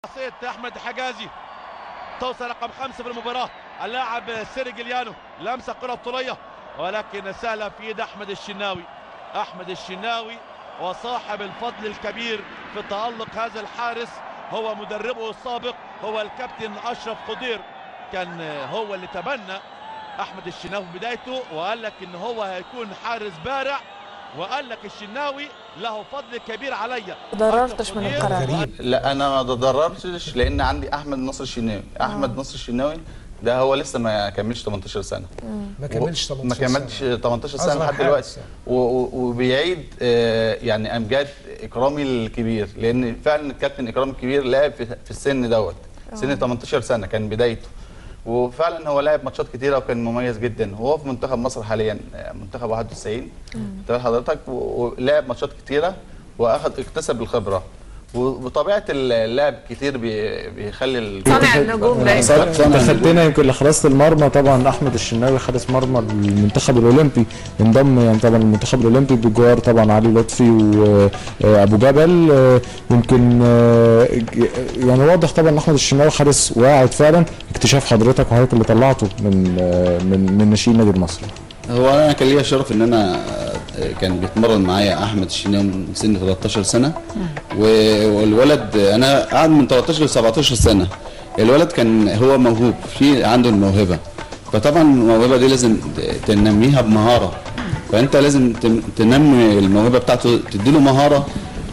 احمد حجازي توصل رقم 5 في المباراه، اللاعب سيرجيليانو لمسه كره طوليه ولكن سهله في يد احمد الشناوي. احمد الشناوي وصاحب الفضل الكبير في تألق هذا الحارس، هو مدربه السابق، هو الكابتن اشرف خضير، كان هو اللي تبنى احمد الشناوي في بدايته وقال لك ان هو هيكون حارس بارع، وقال لك الشناوي له فضل كبير عليا. تضررتش من القرار؟ لا انا ما تضررتش لان عندي احمد نصر الشناوي. احمد نصر الشناوي ده هو لسه ما كملش 18 سنه، ما كملش 18 سنه لحد دلوقتي، وبيعيد يعني امجاد اكرامي الكبير، لان فعلا الكابتن اكرامي الكبير لعب في السن دوت، سن 18 سنه كان بدايته، وفعلا هو لعب ماتشات كتيره وكان مميز جدا. وهو في منتخب مصر حاليا، منتخب 91 تابع حضرتك، ولعب ماتشات كتيره اكتسب الخبره، وطبيعه اللعب كتير بيخلي صانع النجوم ده. انت خدتنا يمكن لحراسه المرمى. طبعا احمد الشناوي حارس مرمى المنتخب الاولمبي، انضم يعني طبعا المنتخب الاولمبي بجوار طبعا علي لطفي وابو جبل. يمكن يعني واضح طبعا احمد الشناوي حارس واعد فعلا. اكتشاف حضرتك وحضرتك اللي طلعته من ناشئين النادي المصري. هو انا كان ليا شرف ان انا كان بيتمرن معايا احمد الشناوي من سن 13 سنه، والولد انا قعد من 13 ل 17 سنه. الولد كان هو موهوب، في عنده الموهبه، فطبعا الموهبه دي لازم تنميها بمهاره، فانت لازم تنمي الموهبه بتاعته، تديله مهاره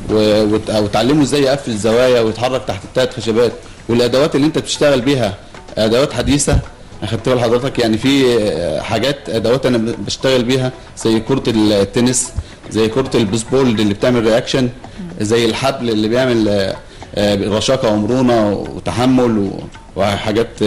وتعلمه ازاي يقفل الزوايا ويتحرك تحت الثلاث خشبات، والادوات اللي انت بتشتغل بيها ادوات حديثه. اخدت بال حضرتك؟ يعني في حاجات ادوات انا بشتغل بيها زي كره التنس، زي كره البيسبول اللي بتعمل رياكشن، زي الحبل اللي بيعمل رشاقه ومرونه وتحمل وحاجات